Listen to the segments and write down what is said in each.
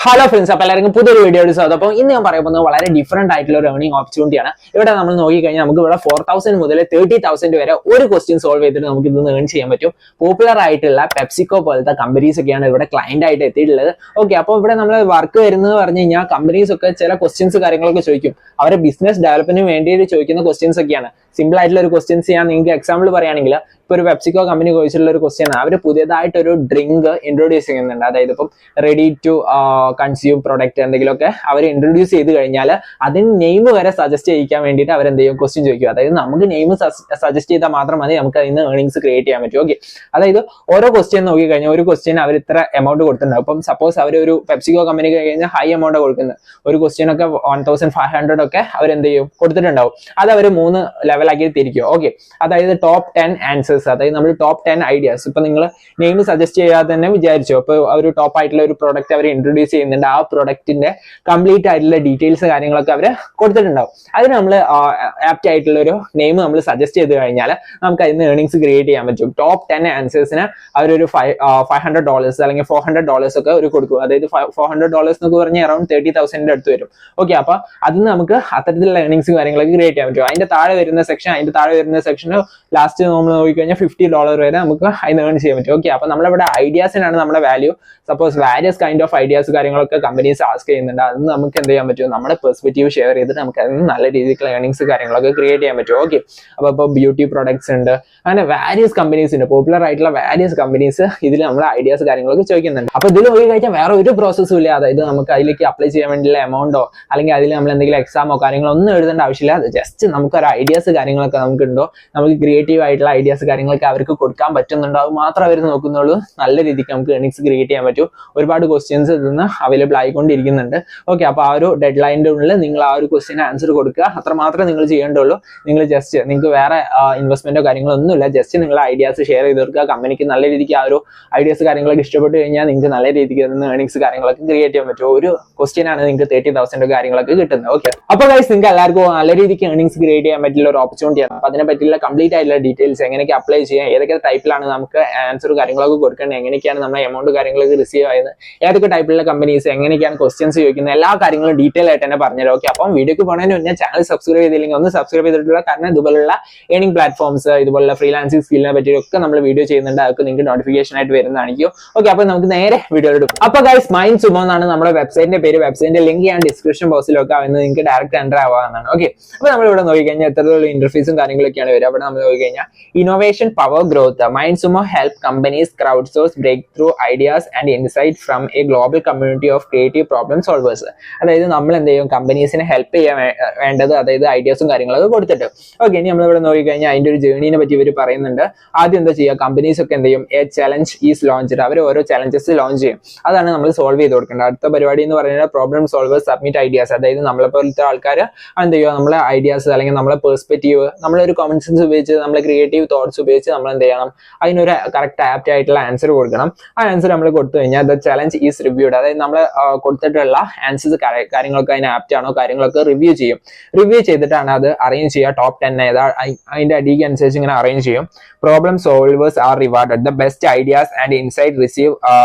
Hello friends, അപ്പോൾ എല്ലാവർക്കും പുതിയൊരു വീഡിയോയിൽ സ്വാഗതം. അപ്പോൾ ഇന്ന് ഞാൻ പറയാൻ പോകുന്നത് വളരെ ഡിഫറെന്റ് ആയിട്ടുള്ള ഒരു ഏർണിംഗ് ഓപ്പർച്യൂണിറ്റിയാണ്. ഇവിടെ നമ്മൾ നോക്കിക്കഴിഞ്ഞാൽ നമുക്ക് ഇവിടെ 4,000 മുതൽ 30,000 വരെ ഒരു ക്വസ്റ്റ്യൻ സോൾവ് ചെയ്തിട്ട് നമുക്ക് ഇന്ന് ഏൺ ചെയ്യാൻ പറ്റും. പോപ്പുലർ ആയിട്ടുള്ള പെപ്സിക്കോ പോലത്തെ കമ്പനീസ് ഒക്കെയാണ് ഇവിടെ ക്ലയന്റ് ആയിട്ട് എത്തിയിട്ടുള്ളത്. ഓക്കെ, അപ്പോൾ ഇവിടെ നമ്മൾ വർക്ക് വരുന്നത് പറഞ്ഞു കഴിഞ്ഞാൽ കമ്പനീസ് ഒക്കെ ചില ക്വസ്റ്റ്യൻസ് കാര്യങ്ങളൊക്കെ ചോദിക്കും. അവരുടെ ബിസിനസ് ഡെവലപ്മെന്റിന് വേണ്ടിയിട്ട് ചോദിക്കുന്ന ക്വസ്റ്റ്യൻസ് ഒക്കെയാണ്. സിമ്പിൾ ആയിട്ടുള്ള ഒരു ക്വസ്റ്റ്യൻസ് ഞാൻ നിങ്ങൾക്ക് എക്സാമ്പിൾ പറയുകയാണെങ്കിൽ, ഇപ്പൊ ഒരു പെപ്സിക്കോ കമ്പനി ചോദിച്ചിട്ടുള്ള ഒരു ക്വസ്റ്റ്യൻ, അവർ പുതിയതായിട്ടൊരു ഡ്രിങ്ക് ഇൻട്രൊഡ്യൂസ് ചെയ്യുന്നുണ്ട്. അതായത് ഇപ്പം റെഡി ടു കൺസ്യൂം പ്രൊഡക്റ്റ് എന്തെങ്കിലുമൊക്കെ അവർ ഇൻട്രൊഡ്യൂസ് ചെയ്ത് കഴിഞ്ഞാൽ അതിന് നെയിം വരെ സജസ്റ്റ് ചെയ്യിക്കാൻ വേണ്ടിയിട്ട് അവരെന്ത് ചെയ്യും, ക്വസ്റ്റ്യൻ ചോദിക്കും. അതായത് നമുക്ക് നെയിം സജസ്റ്റ് ചെയ്താൽ മാത്രം മതി നമുക്ക് അതിന് ഏർണിങ്സ് ക്രിയേറ്റ് ചെയ്യാൻ പറ്റും. ഓക്കെ, അതായത് ഓരോ ക്വസ്റ്റ്യൻ നോക്കി കഴിഞ്ഞാൽ ഒരു ക്വസ്റ്റ്യൻ അവർ ഇത്ര എമൗണ്ട് കൊടുത്തിട്ടുണ്ട്. അപ്പം സപ്പോസ് അവർ ഒരു പെപ്സിക്കോ കമ്പനി കഴിഞ്ഞാൽ ഹൈ എമൗണ്ട് കൊടുക്കുന്നത്, ഒരു ക്വസ്റ്റ്യൻ ഒക്കെ 1,500 ഒക്കെ അവരെന്ത് ചെയ്യും കൊടുത്തിട്ടുണ്ടാവും. അത് അവർ 3 ലെവലാക്കി തിരിക്കും. ഓക്കെ, അതായത് ടോപ്പ് 10 ആൻസേഴ്സ്, അതായത് നമ്മൾ ടോപ്പ് 10 ഐഡിയാസ്. ഇപ്പൊ നിങ്ങൾ നെയിം സജസ്റ്റ് ചെയ്യാതെ തന്നെ വിചാരിച്ചോ, ഇപ്പൊ ഒരു ടോപ്പ് ആയിട്ടുള്ള ഒരു പ്രോഡക്റ്റ് അവർ ഇൻട്രൊഡ്യൂസ് ചെയ്യുന്നുണ്ട്, ആ പ്രോഡക്റ്റിന്റെ കംപ്ലീറ്റ് ആയിട്ടുള്ള ഡീറ്റെയിൽസ് കാര്യങ്ങളൊക്കെ അവർ കൊടുത്തിട്ടുണ്ടാവും. അതിന് നമ്മൾ ആപ്റ്റ് ആയിട്ടുള്ള ഒരു നെയിം നമ്മൾ സജസ്റ്റ് ചെയ്ത് കഴിഞ്ഞാൽ നമുക്ക് അതിന് ഏർണിങ്സ് ക്രിയേറ്റ് ചെയ്യാൻ പറ്റും. ടോപ്പ് 10 ആൻസേഴ്സിന് അവരൊരു $500 അല്ലെങ്കിൽ $400 ഒക്കെ ഒരു കൊടുക്കും. അതായത് $400 എന്നൊക്കെ പറഞ്ഞാൽ അറൌണ്ട് 30,000 അടുത്ത് വരും. ഓക്കെ, അപ്പൊ അതിന് നമുക്ക് അത്തരത്തിലുള്ള ഏർണിങ്സ് കാര്യങ്ങളൊക്കെ ക്രിയേറ്റ് ചെയ്യാൻ പറ്റും. അതിന്റെ താഴെ വരുന്ന സെക്ഷന് ലാസ്റ്റ് നമ്മൾ നോക്കിക്കഴിഞ്ഞാൽ $50 വരെ നമുക്ക് അതിന് ഏൺ ചെയ്യാൻ പറ്റും. ഓക്കെ, അപ്പൊ നമ്മളിവിടെ ഐഡിയാസിനാണ് നമ്മുടെ value. Suppose various kind of ideas കാര്യങ്ങളൊക്കെ കമ്പനീസ് ആസ്ക് ചെയ്യുന്നുണ്ട്. അതിന് നമുക്ക് എന്ത് ചെയ്യാൻ പറ്റും, നമ്മുടെ പെർസ്പെക്റ്റീവ് ഷെയർ ചെയ്തിട്ട് നമുക്ക് അതിന് നല്ല രീതിയിലുള്ള ഏർണിങ്സ് കാര്യങ്ങളൊക്കെ ക്രിയേറ്റ് ചെയ്യാൻ പറ്റും. ഓക്കെ, അപ്പൊ ഇപ്പോൾ ബ്യൂട്ടി പ്രൊഡക്ട്സ് ഉണ്ട്, അങ്ങനെ വാരിയസ് കമ്പനീസ് ഉണ്ട്, പോപ്പുലർ ആയിട്ടുള്ള വാരിയസ് കമ്പനീസ് ഇതിൽ നമ്മൾ ഐഡിയാസ് കാര്യങ്ങളൊക്കെ ചോദിക്കുന്നുണ്ട്. അപ്പൊ ഇതിൽ നോക്കി കഴിഞ്ഞാൽ വേറെ ഒരു പ്രോസസ്സും ഇല്ല. അതായത് നമുക്ക് അതിലേക്ക് അപ്ലൈ ചെയ്യാൻ വേണ്ടിയുള്ള എമൗണ്ടോ അല്ലെങ്കിൽ അതിൽ നമ്മൾ എന്തെങ്കിലും എക്സാമോ കാര്യങ്ങളോ ഒന്നും എഴുതേണ്ട ആവശ്യമില്ല. ജസ്റ്റ് നമുക്കൊരു ഐഡിയാസ് കാര്യങ്ങളൊക്കെ നമുക്കുണ്ടോ, നമുക്ക് ക്രിയേറ്റീവ് ആയിട്ടുള്ള ഐഡിയാസ് കാര്യങ്ങളൊക്കെ അവർക്ക് കൊടുക്കാൻ പറ്റുന്നുണ്ടോ, അത് മാത്രം അവർ നോക്കുന്നുള്ളൂ. നല്ല രീതിക്ക് നമുക്ക് ഏർണിങ്സ് ക്രിയേറ്റ് ചെയ്യാൻ പറ്റും. ഒരുപാട് ക്വസ്റ്റ്യൻസ് ഇതിന്ന് അവൈലബിൾ ആയിക്കൊണ്ടിരിക്കുന്നുണ്ട്. ഓക്കെ, അപ്പൊ ആ ഒരു ഡെഡ് ലൈനിന്റെ ഉള്ളിൽ നിങ്ങൾ ആ ഒരു ക്വസ്റ്റ്യൻ ആൻസർ കൊടുക്കുക, അത്ര മാത്രമേ നിങ്ങൾ ചെയ്യേണ്ടുള്ളൂ. നിങ്ങൾ ജസ്റ്റ് നിങ്ങൾക്ക് വേറെ ഇൻവെസ്റ്റ്മെന്റോ കാര്യങ്ങളോ ഒന്നുമില്ല, ജസ്റ്റ് നിങ്ങൾ ഐഡിയാസ് ഷെയർ ചെയ്ത് കൊടുക്കുക. കമ്പനിക്ക് നല്ല രീതിക്ക് ആ ഒരു ഐഡിയാസ് കാര്യങ്ങളൊക്കെ ഇഷ്ടപ്പെട്ട് കഴിഞ്ഞാൽ നിങ്ങൾക്ക് നല്ല രീതിക്ക് ഏർണിങ്സ് കാര്യങ്ങളൊക്കെ ക്രിയേറ്റ് ചെയ്യാൻ പറ്റും. ഒരു ക്വസ്റ്റ്യൻ ആണ് നിങ്ങൾക്ക് 30,000 കാര്യങ്ങളൊക്കെ കിട്ടുന്നത്. ഓക്കെ, അപ്പൊ ഗൈസ് നിങ്ങൾക്ക് എല്ലാവർക്കും നല്ല രീതിക്ക് ഏർണിങ്സ് ക്രിയേറ്റ് ചെയ്യാൻ പറ്റുള്ള ഒരു ഓപ്പർച്യൂണിറ്റിയാണ്. അപ്പൊ അതിനെ പറ്റിയുള്ള കംപ്ലീറ്റ് ആയിട്ടുള്ള ഡീറ്റെയിൽസ്, എങ്ങനെയൊക്കെ അപ്ലൈ ചെയ്യാം, ഏതൊക്കെ ടൈപ്പിലാണ് നമുക്ക് ആൻസർ കാര്യങ്ങളൊക്കെ കൊടുക്കേണ്ടത്, എങ്ങനെയൊക്കെയാണ് നമ്മുടെ എമൗണ്ട് കാര്യങ്ങളൊക്കെ റിസീവ് ആയത്, ഏതൊക്കെ ടൈപ്പിലുള്ള കമ്പനീസ്, എങ്ങനെയൊക്കെയാണ് ക്വസ്റ്റ്യൻസ് ചോദിക്കുന്നത്, എല്ലാ കാര്യങ്ങളും ഡീറ്റെയിൽ ആയിട്ട് തന്നെ പറഞ്ഞുതരാം. ഓക്കെ, അപ്പം വീഡിയോക്ക് പോകുന്നതിന് മുന്നേ ചാനൽ സബ്സ്ക്രൈബ് ചെയ്തില്ലെങ്കിൽ ഒന്ന് സബ്സ്ക്രൈബ് ചെയ്തിട്ടുള്ള, കാരണം ഇതുപോലുള്ള ഏർണിംഗ് പ്ലാറ്റ്ഫോംസ്, ഇതുപോലുള്ള ഫ്രീലാൻസിംഗ് സ്കില്ലിനെ പറ്റിയൊക്കെ നമ്മൾ വീഡിയോ ചെയ്യുന്നുണ്ട്. അതൊക്കെ നിങ്ങൾക്ക് നോട്ടിഫിക്കേഷൻ ആയിട്ട് വരുന്നതായിരിക്കും. ഓക്കെ, അപ്പൊ നമുക്ക് നേരെ വീഡിയോ എടുക്കും. അപ്പൊ ഗൈസ്, മൈൻഡ് സുമോ എന്നാണ് നമ്മുടെ വെബ്സൈറ്റിന്റെ പേര്. വെബ്സൈറ്റിന്റെ ലിങ്ക് ഞാൻ ഡിസ്ക്രിപ്ഷൻ ബോക്സിലൊക്കെ ആവുന്നത്, നിങ്ങൾക്ക് ഡയറക്റ്റ് എൻ്റർ ആവാവുന്നതാണ്. ഓക്കെ, അപ്പൊ നമ്മൾ ഇവിടെ നോക്കിക്കഴിഞ്ഞാൽ എത്രത്തോളം ഇന്റർഫേസും കാര്യങ്ങളൊക്കെയാണ് വരിക. അവിടെ നമ്മൾ നോക്കിക്കഴിഞ്ഞാൽ innovation power growth, MindSumo help companies crowd source breakthrough ideas and insight from a global community of creative problem solvers. അതായത് നമ്മൾ എന്ത് ചെയ്യും, കമ്പനീസിനെ ഹെൽപ്പ് ചെയ്യാൻ വേണ്ടത്, അതായത് ഐഡിയാസും കാര്യങ്ങളൊക്കെ കൊടുത്തിട്ട്. ഓക്കെ, ഇനി നമ്മളിവിടെ നോക്കിക്കഴിഞ്ഞാൽ അതിന്റെ ഒരു ജേർണിനെ പറ്റി ഇവർ പറയുന്നുണ്ട്. ആദ്യം എന്താ ചെയ്യുക, കമ്പനീസ് ഒക്കെ എന്ത് ചെയ്യും, എ ചലഞ്ച് ഈസ് ലോഞ്ച്, അവർ ഓരോ ചലഞ്ചസ് ലോഞ്ച് ചെയ്യും. അതാണ് നമ്മൾ സോൾവ് ചെയ്ത് കൊടുക്കേണ്ടത്. അടുത്ത പരിപാടി എന്ന് പറയുന്നത് പ്രോബ്ലം സോൾവേഴ്സ് സബ്മിറ്റ് ഐഡിയാസ്. അതായത് നമ്മളെ പോലത്തെ ആൾക്കാർ എന്ത് ചെയ്യുക, നമ്മളെ ഐഡിയാസ് അല്ലെങ്കിൽ നമ്മളെ പെർസ്പെക്റ്റീവ്, നമ്മളൊരു കോമൺ സെൻസ് ഉപയോഗിച്ച്, നമ്മളെ ക്രിയേറ്റീവ് തോട്ട്സ് ഉപയോഗിച്ച് നമ്മൾ എന്ത് ചെയ്യണം, അതിനൊരു കറക്റ്റ് ആപ്റ്റ് ആയിട്ടുള്ള ആൻസർ കൊടുക്കണം. ആ ആൻസർ നമ്മൾ കൊടുത്തു കഴിഞ്ഞാൽ ദ ചലഞ്ച് ഈസ് റിവ്യൂഡ്, അതായത് നമ്മൾ കൊടുത്തിട്ടുള്ള ആൻസേഴ്സ് കാര്യങ്ങളൊക്കെ അതിന് ആപ്റ്റ് ആണോ കാര്യങ്ങളൊക്കെ റിവ്യൂ ചെയ്യും. റിവ്യൂ ചെയ്തിട്ടാണ് അത് അറേഞ്ച് ചെയ്യുക. ടോപ്പ് 10 ഏതാ അതിന്റെ അടിക്ക് അനുസരിച്ച് ഇങ്ങനെ അറേഞ്ച് ചെയ്യും. Problem solvers R rewarded, the best ideas and insight receive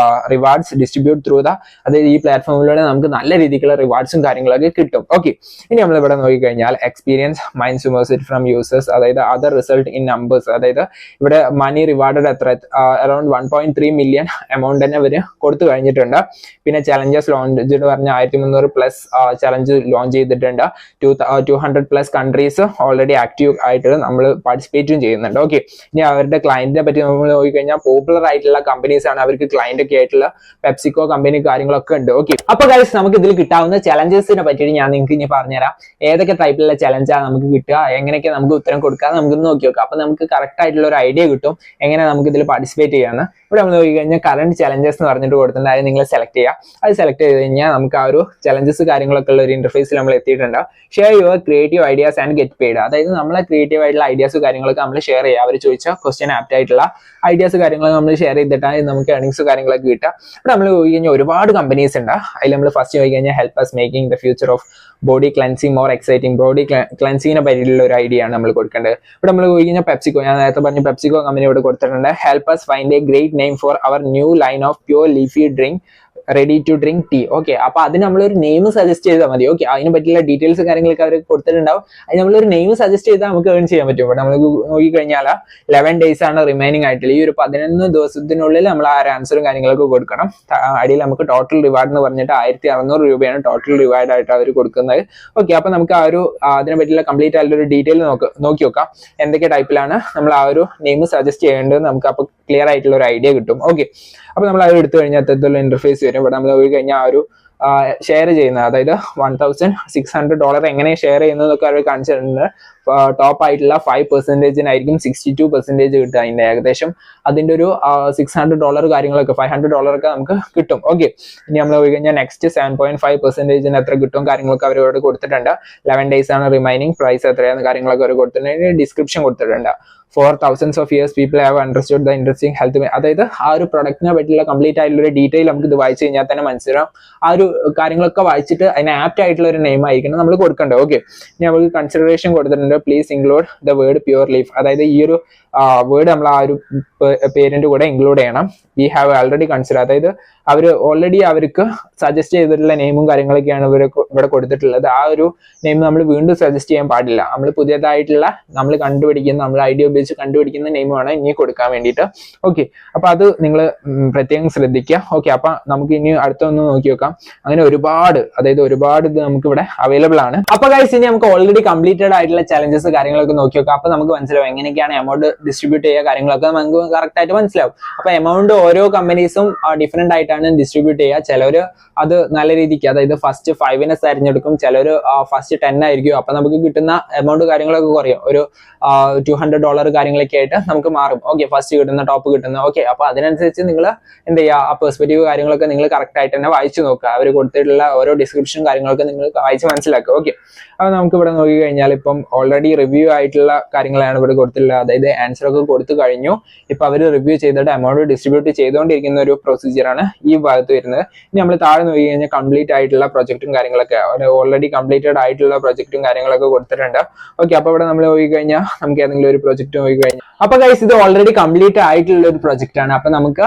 rewards distribute through the, അതായത് ഈ പ്ലാറ്റ്ഫോമിലൂടെ നമുക്ക് നല്ല രീതിക്കുള്ള റിവാർഡ്സും കാര്യങ്ങളൊക്കെ കിട്ടും. ഓക്കെ, ഇനി നമ്മൾ ഇവിടെ നോക്കിക്കഴിഞ്ഞാൽ എക്സ്പീരിയൻസ് മൈൻഡ് സുമേഴ്സിറ്റ് ഫ്രം യൂസേഴ്സ്, അതായത് അതർ റിസൾട്ട് ഇൻ നമ്പേഴ്സ്, അതായത് ഇവിടെ മണി റിവാർഡഡ് എത്ര, അറൌണ്ട് 1.3 മില്യൺ എമൗണ്ട് തന്നെ ഇവര് കൊടുത്തു കഴിഞ്ഞിട്ടുണ്ട്. പിന്നെ ചലഞ്ചസ് ലോഞ്ച് പറഞ്ഞ 1300+ ചലഞ്ച് ലോഞ്ച് ചെയ്തിട്ടുണ്ട്. 200+ കൺട്രീസ് ഓൾറെഡി ആക്റ്റീവ് ആയിട്ട് നമ്മൾ പാർട്ടിസിപ്പേറ്റും ചെയ്യുന്നുണ്ട്. ഓക്കെ, ഇനി അവരുടെ ക്ലയന്റിനെ പറ്റി നമ്മൾ നോക്കിക്കഴിഞ്ഞാൽ പോപ്പുലർ ആയിട്ടുള്ള കമ്പനീസ് ആണ്, അവർക്ക് ക്ലയന്റ് ഒക്കെ ആയിട്ടുള്ള പെപ്സിക്കോ കമ്പനി കാര്യങ്ങളൊക്കെ ഉണ്ട്. ഓക്കെ, അപ്പൊ ഗൈസ് നമുക്ക് ഇതിൽ കിട്ടാവുന്ന ചലഞ്ചസിനെ പറ്റിയിട്ട് ഞാൻ നിങ്ങൾക്ക് ഇനി പറഞ്ഞുതരാം. ഏതൊക്കെ ടൈപ്പിലുള്ള ചലഞ്ചാണ് നമുക്ക് കിട്ടുക, എങ്ങനെയൊക്കെ നമുക്ക് ഉത്തരം കൊടുക്കുക, നമുക്ക് നോക്കി നോക്കാം. അപ്പൊ നമുക്ക് കറക്റ്റ് ആയിട്ടുള്ള ഒരു ഐഡിയ കിട്ടും എങ്ങനെ നമുക്ക് ഇതിൽ പാർട്ടിസിപ്പേറ്റ് ചെയ്യാന്ന്. ഇവിടെ നമ്മൾ നോക്കിക്കഴിഞ്ഞാൽ കറന്റ് ചലഞ്ചസ് എന്ന് പറഞ്ഞിട്ട് കൊടുത്തിട്ടുണ്ട്, അത് നിങ്ങൾ സെലക്ട് ചെയ്യുക. അത് സെലക്ട് ചെയ്ത് കഴിഞ്ഞാൽ നമുക്ക് ആ ഒരു ചലഞ്ചസ് കാര്യങ്ങളൊക്കെ ഉള്ള ഒരു ഇന്റർഫേസിൽ നമ്മൾ എത്തിയിട്ടുണ്ട്. Share your creative ideas and get paid, അതായത് നമ്മളെ ക്രിയേറ്റീവ് ആയിട്ടുള്ള ഐഡിയാസ് കാര്യങ്ങളൊക്കെ നമ്മൾ ഷെയർ ചെയ്യുക. അവർ ചോദിച്ച ക്വസ്റ്റ്യൻ ആപ്റ്റ് ആയിട്ടുള്ള ഐഡിയാസ് കാര്യങ്ങളൊക്കെ നമ്മൾ ഷെയർ ചെയ്തിട്ടാണ് നമുക്ക് ഏർണിങ്സ് കാര്യങ്ങളൊക്കെ കിട്ടുക. ഇവിടെ നമ്മൾ പോയി കഴിഞ്ഞാൽ ഒരുപാട് കമ്പനീസ് ഉണ്ട്. അതിൽ നമ്മൾ ഫസ്റ്റ് പോയി കഴിഞ്ഞാൽ help us making the future of body cleansing more exciting, body ക്ലൻസിങ്ങിനെ പറ്റിയുള്ള ഒരു ഐഡിയ ആണ് നമ്മൾ കൊടുക്കേണ്ടത്. ഇവിടെ നമ്മൾ പോയി കഴിഞ്ഞാൽ പെപ്സിക്കോ, ഞാൻ നേരത്തെ പറഞ്ഞ പെപ്സിക്കോ കമ്പനി ഇവിടെ കൊടുത്തിട്ടുണ്ട്. Help us find a great name for our new line of pure leafy drink ready to drink tea. Okay, അപ്പൊ അതിന് നമ്മളൊരു നെയിം സജസ്റ്റ് ചെയ്താൽ മതി. ഓക്കെ, അതിനെ പറ്റിയുള്ള ഡീറ്റെയിൽസ് കാര്യങ്ങളൊക്കെ അവർ കൊടുത്തിട്ടുണ്ടാവും. അത് നമ്മളൊരു നെയിം സജസ്റ്റ് ചെയ്താൽ നമുക്ക് ഏൺ ചെയ്യാൻ പറ്റും. ഇവിടെ നമ്മൾ നോക്കിക്കഴിഞ്ഞാൽ 11 days ആണ് റിമൈനിങ് ആയിട്ടുള്ള. ഈ ഒരു 11 ദിവസത്തിനുള്ളിൽ നമ്മൾ ആ ഒരു ആൻസറും കാര്യങ്ങളൊക്കെ കൊടുക്കണം. അടിയിൽ നമുക്ക് ടോട്ടൽ റിവാർഡ് എന്ന് പറഞ്ഞിട്ട് 1600 രൂപയാണ് ടോട്ടൽ റിവാർഡ് ആയിട്ട് അവർ കൊടുക്കുന്നത്. ഓക്കെ, അപ്പൊ നമുക്ക് ആ ഒരു അതിനെ പറ്റിയുള്ള കംപ്ലീറ്റ് ആയിട്ടുള്ള ഒരു ഡീറ്റെയിൽ നോക്കി നോക്കാം. എന്തൊക്കെ ടൈപ്പിലാണ് നമ്മൾ ആ ഒരു നെയിം സജസ്റ്റ് ചെയ്യേണ്ടത് നമുക്ക് അപ്പൊ ക്ലിയർ ആയിട്ടുള്ള ഒരു ഐഡിയ കിട്ടും. ഓക്കെ, അപ്പൊ നമ്മൾ അത് എടുത്തു കഴിഞ്ഞാൽ അത്തരത്തിലുള്ള ഇന്റർഫേസ് വരും. ഇവിടെ നമ്മൾ പോയി കഴിഞ്ഞാൽ ആ ഒരു ഷെയർ ചെയ്യുന്നത്, അതായത് $1600 എങ്ങനെ ഷെയർ ചെയ്യുന്നതൊക്കെ അവർ കാണിച്ചിട്ടുണ്ട്. ടോപ്പ് ആയിട്ടുള്ള 5%-നായിരിക്കും 62% കിട്ടുക. അതിന്റെ ഏകദേശം അതിന്റെ ഒരു $600 കാര്യങ്ങളൊക്കെ $500 ഒക്കെ നമുക്ക് കിട്ടും. ഓക്കെ, ഇനി നമ്മൾ പോയി കഴിഞ്ഞാൽ നെക്സ്റ്റ് 7.5% എത്ര കിട്ടും കാര്യങ്ങളൊക്കെ അവരോട് കൊടുത്തിട്ടുണ്ട്. 11 days ആണ് റിമൈനിങ്. പ്രൈസ് എത്രയാണെന്ന് കാര്യങ്ങളൊക്കെ അവർ കൊടുത്തിട്ടുണ്ട്. ഡിസ്ക്രിപ്ഷൻ കൊടുത്തിട്ടുണ്ട്. For thousands of years people have understood the interesting health. അതായത് ആ ഒരു പ്രൊഡക്റ്റിനെ പറ്റിയുള്ള കംപ്ലീറ്റ് ആയിട്ടുള്ള ഒരു ഡീറ്റെയിൽ നമുക്ക് ഇത് വായിച്ചു കഴിഞ്ഞാൽ തന്നെ മനസ്സിലാവും. ആ ഒരു കാര്യങ്ങളൊക്കെ വായിച്ചിട്ട് അതിന് ആപ്റ്റ് ആയിട്ടുള്ള ഒരു നെയിം ആയിരിക്കണം നമ്മൾ കൊടുക്കേണ്ടത്. ഓക്കെ, ഇനി നമുക്ക് കൺസിഡറേഷൻ കൊടുത്തിട്ടുണ്ട്. Please include the word pure leaf. അതായത് ഈ ഒരു വേർഡ് നമ്മൾ ആ ഒരു പേരിന്റെ കൂടെ ഇൻക്ലൂഡ് ചെയ്യണം. വി ഹാവ് ഓൾറെഡി കൺസിഡർ, അതായത് അവർ ഓൾറെഡി അവർക്ക് സജസ്റ്റ് ചെയ്തിട്ടുള്ള നെയിമും കാര്യങ്ങളൊക്കെയാണ് ഇവിടെ കൊടുത്തിട്ടുള്ളത്. ആ ഒരു നെയിം നമ്മൾ വീണ്ടും സജസ്റ്റ് ചെയ്യാൻ പാടില്ല. നമ്മൾ പുതിയതായിട്ടുള്ള നമ്മൾ കണ്ടുപിടിക്കുന്ന, നമ്മൾ ഐഡിയ ഉപയോഗിച്ച് കണ്ടുപിടിക്കുന്ന നെയിമാണ് ഇനി കൊടുക്കാൻ വേണ്ടിയിട്ട്. ഓക്കെ, അപ്പൊ അത് നിങ്ങൾ പ്രത്യേകം ശ്രദ്ധിക്കുക. ഓക്കെ, അപ്പൊ നമുക്ക് ഇനി അടുത്തൊന്ന് നോക്കി നോക്കാം. അങ്ങനെ ഒരുപാട് ഇത് നമുക്ക് ഇവിടെ അവൈലബിൾ ആണ്. അപ്പൊ ഗൈസ്, ഇനി നമുക്ക് ഓൾറെഡി കംപ്ലീറ്റഡ് ആയിട്ടുള്ള ചലഞ്ചസ് കാര്യങ്ങളൊക്കെ നോക്കി നോക്കാം. അപ്പൊ നമുക്ക് മനസ്സിലാവും എങ്ങനെയൊക്കെയാണ് എമൗണ്ട് ഡിസ്ട്രിബ്യൂട്ട് ചെയ്യുക കാര്യങ്ങളൊക്കെ നമുക്ക് കറക്റ്റ് ആയിട്ട് മനസ്സിലാവും. അപ്പൊ എമൗണ്ട് ഓരോ കമ്പനീസും ഡിഫറെന്റ് ആയിട്ടാണ് ഡിസ്ട്രിബ്യൂട്ട് ചെയ്യുക. ചിലവർ അത് നല്ല രീതിക്ക്, അതായത് ഫസ്റ്റ് 5 തിരഞ്ഞെടുക്കും, ചിലർ ഫസ്റ്റ് 10 ആയിരിക്കും. അപ്പൊ നമുക്ക് കിട്ടുന്ന എമൗണ്ട് കാര്യങ്ങളൊക്കെ കുറയും. ഒരു $200 കാര്യങ്ങളൊക്കെ ആയിട്ട് നമുക്ക് മാറും. ഓക്കെ, ഫസ്റ്റ് കിട്ടുന്ന, ടോപ്പ് കിട്ടുന്ന. ഓക്കെ, അപ്പൊ അതിനനുസരിച്ച് നിങ്ങൾ എന്ത് ചെയ്യുക, ആ പെർസ്പെക്റ്റീവ് കാര്യങ്ങളൊക്കെ നിങ്ങൾ കറക്റ്റ് ആയിട്ട് തന്നെ വായിച്ചു നോക്കുക. അവർ കൊടുത്തിട്ടുള്ള ഓരോ ഡിസ്ക്രിപ്ഷൻ കാര്യങ്ങളൊക്കെ നിങ്ങൾ വായിച്ച് മനസ്സിലാക്കുക. ഓക്കെ, അപ്പൊ നമുക്ക് ഇവിടെ നോക്കി കഴിഞ്ഞാൽ ഇപ്പം ഓൾറെഡി റിവ്യൂ ആയിട്ടുള്ള കാര്യങ്ങളാണ് ഇവിടെ കൊടുത്തിട്ടുള്ളത്. അതായത് ആൻസർ ഒക്കെ കൊടുത്തു കഴിഞ്ഞു. ഇപ്പൊ അവർ റിവ്യൂ ചെയ്തിട്ട് എമൗണ്ട് ഡിസ്ട്രിബ്യൂട്ട് ചെയ്തുകൊണ്ടിരിക്കുന്ന ഒരു പ്രൊസീജിയറാണ് ഈ ഭാഗത്ത് വരുന്നത്. ഇനി നമ്മൾ താഴെ നോക്കി കഴിഞ്ഞാൽ കംപ്ലീറ്റ് ആയിട്ടുള്ള പ്രൊജക്റ്റും കാര്യങ്ങളൊക്കെ, ഓൾറെഡി കംപ്ലീറ്റഡ് ആയിട്ടുള്ള പ്രൊജക്റ്റും കാര്യങ്ങളൊക്കെ കൊടുത്തിട്ടുണ്ട്. ഓക്കെ, അപ്പൊ ഇവിടെ നമ്മൾ നോക്കി കഴിഞ്ഞാൽ നമുക്ക് ഏതെങ്കിലും ഒരു പ്രൊജക്ട് നോക്കി കഴിഞ്ഞാൽ, അപ്പൊ ഗൈസ് ഇത് ഓൾറെഡി കംപ്ലീറ്റ് ആയിട്ടുള്ള ഒരു പ്രൊജക്റ്റ് ആണ്. അപ്പൊ നമുക്ക്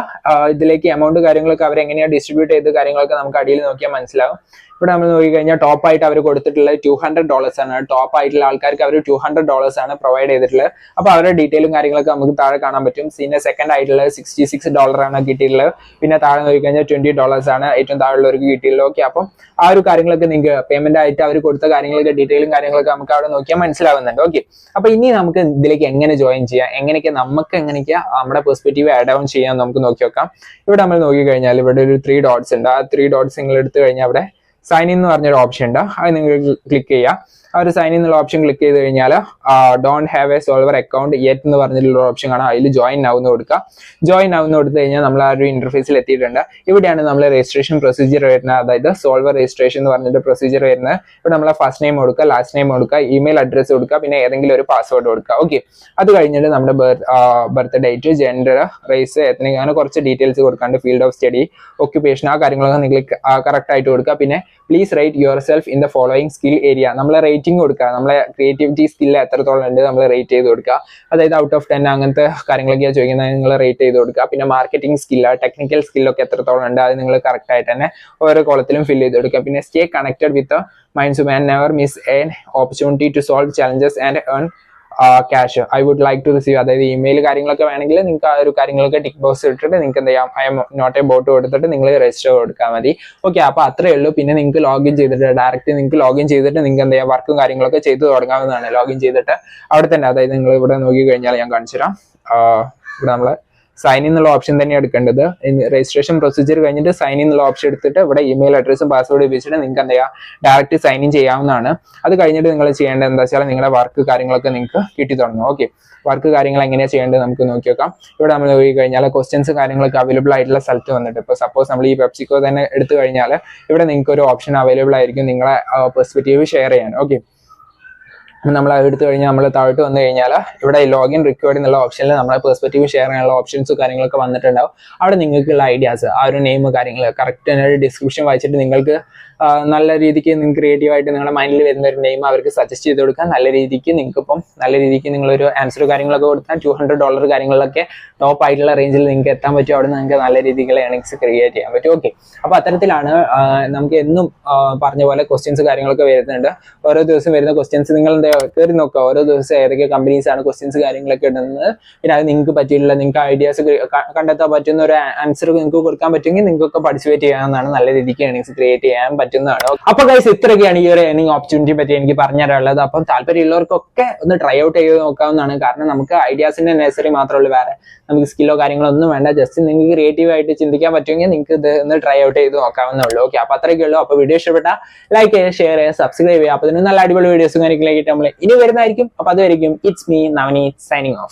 ഇതിലേക്ക് എമൗണ്ട് കാര്യങ്ങളൊക്കെ അവർ എങ്ങനെയാണ് ഡിസ്ട്രിബ്യൂട്ട് ചെയ്ത കാര്യങ്ങളൊക്കെ നമുക്ക് അടിയിൽ നോക്കിയാൽ മനസ്സിലാവും. ഇവിടെ നമ്മൾ നോക്കി കഴിഞ്ഞാൽ ടോപ്പ് ആയിട്ട് അവർ കൊടുത്തിട്ടുള്ളത് $200 ആണ്. ടോപ്പ് ആയിട്ടുള്ള ആൾക്കാർക്ക് അവർ $200 ആണ് പ്രൊവൈഡ് ചെയ്തിട്ടുള്ളത്. അപ്പൊ അവരുടെ ഡീറ്റെയിലും കാര്യങ്ങളൊക്കെ നമുക്ക് താഴെ കാണാൻ പറ്റും. പിന്നെ സെക്കൻഡ് ആയിട്ടുള്ളത് $66 ആണ് കിട്ടിയിട്ടുള്ളത്. പിന്നെ താഴെ നോക്കി കഴിഞ്ഞാൽ $20 ആണ് ഏറ്റവും താഴെയുള്ളവർക്ക് കിട്ടിയിട്ടുള്ളത്. ഓക്കെ, അപ്പം ആ ഒരു കാര്യങ്ങളൊക്കെ നിങ്ങൾക്ക് പേയ്മെന്റ് ആയിട്ട് അവർ കൊടുത്ത കാര്യങ്ങളൊക്കെ ഡീറ്റെയിലും കാര്യങ്ങളൊക്കെ നമുക്ക് അവിടെ നോക്കിയാൽ മനസ്സിലാവുന്നുണ്ട്. ഓക്കെ, അപ്പൊ ഇനി നമുക്ക് ഇതിലേക്ക് എങ്ങനെ ജോയിൻ ചെയ്യാം, എങ്ങനെയൊക്കെ നമ്മുടെ പെർസ്പെക്റ്റീവ് ആഡ് ഓൺ ചെയ്യാൻ നമുക്ക് നോക്കി നോക്കാം. ഇവിടെ നമ്മൾ നോക്കി കഴിഞ്ഞാൽ ഇവിടെ ഒരു 3 dots ഉണ്ട്. ആ 3 dots നിങ്ങൾ എടുത്തു കഴിഞ്ഞാൽ അവിടെ സൈൻ ഇൻ എന്ന് പറഞ്ഞൊരു ഓപ്ഷൻ ഉണ്ട്. അത് നിങ്ങൾ ക്ലിക്ക് ചെയ്യുക. ആ ഒരു സൈൻ ഇൻ എന്നുള്ള ഓപ്ഷൻ ക്ലിക്ക് ചെയ്ത് കഴിഞ്ഞാൽ don't have A solver account yet എന്ന് പറഞ്ഞിട്ടുള്ള ഓപ്ഷൻ കാണാം. അതിൽ ജോയിൻ നൗ എന്ന് കൊടുക്കുക. ജോയിൻ നൗ എന്ന് കൊടുത്തു കഴിഞ്ഞാൽ നമ്മൾ ആ ഒരു ഇന്റർഫേസിൽ എത്തിയിട്ടുണ്ട്. ഇവിടെയാണ് നമ്മൾ രജിസ്ട്രേഷൻ പ്രൊസീജിയർ വരുന്നത്. അതായത് സോൾവർ രജിസ്ട്രേഷൻ എന്ന് പറഞ്ഞിട്ട് പ്രൊസീജിയർ വരുന്നത്. ഇവിടെ നമ്മൾ ഫസ്റ്റ് നെയിം കൊടുക്കുക, ലാസ്റ്റ് നെയിം കൊടുക്കുക, ഇമെയിൽ അഡ്രസ് കൊടുക്കുക, പിന്നെ ഏതെങ്കിലും ഒരു പാസ്വേഡ് കൊടുക്കുക. ഓക്കെ, അത് കഴിഞ്ഞിട്ട് നമ്മുടെ birth date, gender, race, ethnic, അങ്ങനെ കുറച്ച് ഡീറ്റെയിൽസ് കൊടുക്കാണ്ട്, ഫീൽഡ് ഓഫ് സ്റ്റഡി, ഒക്യുപ്പേഷൻ, ആ കാര്യങ്ങളൊക്കെ നിങ്ങൾ കറക്റ്റ് ആയിട്ട് കൊടുക്കുക. പിന്നെ please rate your self in the following skill area. നമ്മളെ റേറ്റിംഗ് കൊടുക്കുക. നമ്മളെ ക്രിയേറ്റിവിറ്റി സ്കില്ല് എത്രത്തോളം ഉണ്ട് നമ്മൾ റേറ്റ് ചെയ്ത് കൊടുക്കുക. അതായത് ഔട്ട് ഓഫ് 10 അങ്ങനത്തെ കാര്യങ്ങളൊക്കെയാണ് ചോദിക്കുന്നത്, നിങ്ങൾ റേറ്റ് ചെയ്ത് കൊടുക്കുക. പിന്നെ മാർക്കറ്റിംഗ് സ്കില്ല്, ടെക്നിക്കൽ സ്കില്ലൊക്കെ എത്രത്തോളം ഉണ്ട് അത് നിങ്ങൾ കറക്റ്റ് ആയിട്ട് തന്നെ ഓരോ കോളത്തിലും ഫില്ല് ചെയ്ത് കൊടുക്കുക. പിന്നെ stay connected with minds and never miss an opportunity to solve challenges and earn cash. I would like to receive. അതായത് ഇമെയിൽ കാര്യങ്ങളൊക്കെ വേണമെങ്കിൽ നിങ്ങൾക്ക് ആ ഒരു കാര്യങ്ങളൊക്കെ ടിക്ക് ബോക്സ് ഇട്ടിട്ട് നിങ്ങൾക്ക് എന്ത് ചെയ്യാം, I am not a bot കൊടുത്തിട്ട് നിങ്ങൾ രജിസ്റ്റർ കൊടുക്കാൻ മതി. ഓക്കെ, അപ്പൊ അത്രേ ഉള്ളൂ. പിന്നെ നിങ്ങൾക്ക് ലോഗിൻ ചെയ്തിട്ട് ഡയറക്റ്റ് നിങ്ങൾക്ക് ലോഗിൻ ചെയ്തിട്ട് നിങ്ങൾക്ക് എന്ത് ചെയ്യാം, വർക്കും കാര്യങ്ങളൊക്കെ ചെയ്ത് തുടങ്ങാവുന്നതാണ്. ലോഗിൻ ചെയ്തിട്ട് അവിടെ തന്നെ, അതായത് നിങ്ങൾ ഇവിടെ നോക്കി കഴിഞ്ഞാൽ ഞാൻ കാണിച്ചു തരാം. ഇവിടെ നമ്മള് സൈൻ ഇൻ എന്നുള്ള ഓപ്ഷൻ തന്നെ എടുക്കേണ്ടത്. രജിസ്ട്രേഷൻ പ്രൊസീജിയർ കഴിഞ്ഞിട്ട് സൈൻ ഇൻ എന്നുള്ള ഓപ്ഷൻ എടുത്തിട്ട് ഇവിടെ ഇമെയിൽ അഡ്രസ്സും പാസ്വേഡ് ഉപയോഗിച്ചിട്ട് നിങ്ങൾക്ക് എന്ത് ചെയ്യാം, ഡയറക്റ്റ് സൈൻ ഇൻ ചെയ്യാവുന്നതാണ്. അത് കഴിഞ്ഞിട്ട് നിങ്ങൾ ചെയ്യേണ്ടത് എന്താ വെച്ചാൽ നിങ്ങളുടെ വർക്ക് കാര്യങ്ങളൊക്കെ നിങ്ങൾക്ക് കിട്ടി തുടങ്ങും. ഓക്കെ, വർക്ക് കാര്യങ്ങൾ എങ്ങനെയാണ് ചെയ്യേണ്ടത് നമുക്ക് നോക്കി നോക്കാം. ഇവിടെ നമ്മൾ നോക്കി കഴിഞ്ഞാൽ ക്വസ്റ്റ്യൻസ് കാര്യങ്ങളൊക്കെ അവൈലബിൾ ആയിട്ടുള്ള സ്ഥലത്ത് വന്നിട്ട്, ഇപ്പോൾ സപ്പോസ് നമ്മൾ ഈ പെപ്സിക്കോ തന്നെ എടുത്തു കഴിഞ്ഞാൽ ഇവിടെ നിങ്ങൾക്ക് ഒരു ഓപ്ഷൻ അവൈലബിൾ ആയിരിക്കും നിങ്ങളെ പെർസ്പെക്റ്റീവ് ഷെയർ ചെയ്യാൻ. ഓക്കെ, നമ്മൾ എടുത്തു കഴിഞ്ഞാൽ നമ്മൾ താഴോട്ട് വന്നു കഴിഞ്ഞാൽ ഇവിടെ ലോഗിൻ റിക്വയർഡ് എന്നുള്ള ഓപ്ഷനിൽ നമ്മളെ പെർസ്പെക്റ്റീവ് ഷെയർ ചെയ്യാനുള്ള ഓപ്ഷൻസും കാര്യങ്ങളൊക്കെ വന്നിട്ടുണ്ടാവും. അവിടെ നിങ്ങൾക്കുള്ള ഐഡിയാസ്, ആ ഒരു നെയിം കാര്യങ്ങൾ കറക്റ്റ് ഡിസ്ക്രിപ്ഷൻ വായിച്ചിട്ട് നിങ്ങൾക്ക് നല്ല രീതിക്ക് നിങ്ങൾക്ക് ക്രിയേറ്റീവ് ആയിട്ട് നിങ്ങളുടെ മൈൻഡിൽ വരുന്ന ഒരു നെയിം അവർക്ക് സജസ്റ്റ് ചെയ്ത് കൊടുക്കാം. നല്ല രീതിക്ക് നിങ്ങൾക്ക് ഇപ്പം നല്ല രീതിക്ക് നിങ്ങളൊരു ആൻസർ കാര്യങ്ങളൊക്കെ കൊടുത്താൽ $200 കാര്യങ്ങളിലൊക്കെ ടോപ്പ് ആയിട്ടുള്ള റേഞ്ചിൽ നിങ്ങൾക്ക് എത്താൻ പറ്റും. അവിടെ നിന്ന് നിങ്ങൾക്ക് നല്ല രീതിയിലുള്ള ഏണിങ്സ് ക്രിയേറ്റ് ചെയ്യാൻ പറ്റും. ഓക്കെ, അപ്പൊ അത്തരത്തിലാണ് നമുക്ക് എന്നും പറഞ്ഞ പോലെ ക്വസ്റ്റ്യൻസ് കാര്യങ്ങളൊക്കെ വരുന്നുണ്ട്. ഓരോ ദിവസം വരുന്ന ക്വസ്റ്റ്യൻസ് നിങ്ങൾ എന്താ കയറി നോക്കുക, ഓരോ ദിവസം ഏതൊക്കെ കമ്പനീസ് ആണ് ക്വസ്റ്റ്യൻസ് കാര്യങ്ങളൊക്കെ ഇടുന്നത്. പിന്നെ അത് നിങ്ങൾക്ക് പറ്റിയില്ല, നിങ്ങൾക്ക് ഐഡിയാസ് കണ്ടെത്താൻ പറ്റുന്ന ഒരു ആൻസർ നിങ്ങൾക്ക് കൊടുക്കാൻ പറ്റുമെങ്കിൽ നിങ്ങൾക്കൊക്കെ പാർട്ടിസിപ്പേറ്റ് ചെയ്യാവുന്നതാണ്. നല്ല രീതിക്ക് ഏണിങ്സ് ക്രിയേറ്റ് ചെയ്യാൻ പറ്റുന്നതാണ്. അപ്പൊ ഗൈസ്, ഇത്രയൊക്കെയാണ് ഈ ഒരു ഏണിംഗ് ഓപ്പർച്യൂണിറ്റി പറ്റി എനിക്ക് പറഞ്ഞു തരാനുള്ളത്. അപ്പം താല്പര്യമുള്ളവർക്കൊക്കെ ഒന്ന് ട്രൈ ഔട്ട് ചെയ്ത് നോക്കാവുന്നതാണ്. കാരണം നമുക്ക് ഐഡിയാസിന്റെ നെസറി മാത്രമേ ഉള്ളൂ, വേറെ നമുക്ക് സ്കില്ലോ കാര്യങ്ങളോ ഒന്നും വേണ്ട. ജസ്റ്റ് നിങ്ങൾക്ക് ക്രിയേറ്റീവ് ആയിട്ട് ചിന്തിക്കാൻ പറ്റുമെങ്കിൽ നിങ്ങൾക്ക് ഇത് ഒന്ന് ട്രൈ ഔട്ട് ചെയ്ത് നോക്കാവുന്നേ ഉള്ളൂ. ഓക്കെ, അപ്പൊ അത്രയൊക്കെ ഉള്ളൂ. അപ്പൊ വീഡിയോ ഇഷ്ടപ്പെട്ട ലൈക്ക് ചെയ്യുക, ഷെയർ ചെയ്യുക, സബ്സ്ക്രൈബ് ചെയ്യുക. അപ്പൊ ഇതിന് നല്ല അടിപൊളി വീഡിയോസും കാര്യങ്ങളായിട്ട് നമ്മൾ ഇനി വരുന്നതായിരിക്കും. അപ്പൊ അതുവരെയും it's me Navneet signing of.